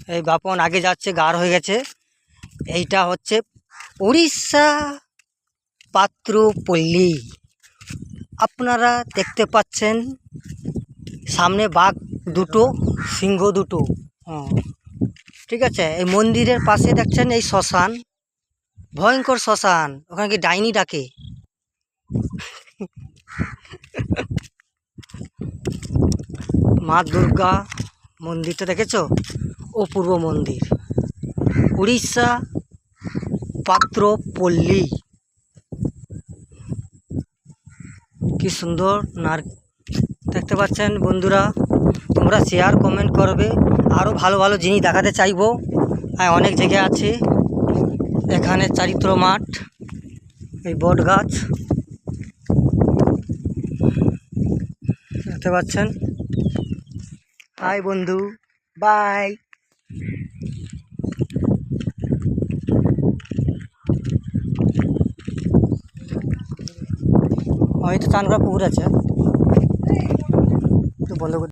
এই বাপন আগে যাচ্ছে, গাঢ় হয়ে গেছে। এইটা হচ্ছে উড়িষ্যা পাত্রপল্লী। আপনারা দেখতে পাচ্ছেন সামনে বাঘ দুটো, সিংহ দুটো। ঠিক আছে, এই মন্দিরের পাশে দেখছেন এই শ্মশান, ভয়ঙ্কর শ্মশান। ওখানে কি ডাইনি ডাকে। মা দুর্গা মন্দিরটা দেখেছো? অপূর্ব মন্দির, উড়িষ্যা পাত্রপল্লী। কি সুন্দর দেখতে পাচ্ছেন বন্ধুরা। তোমরা শেয়ার কমেন্ট করবে, আরও ভালো ভালো জিনিস দেখাতে চাইবো। অনেক জায়গায় আছে। এখানে চারিত্র মাঠ, এই বট গাছ দেখতে পাচ্ছেন। হাই বন্ধু, বাই। হয়তো চান করা পুকুর আছে, একটু বন্ধ করে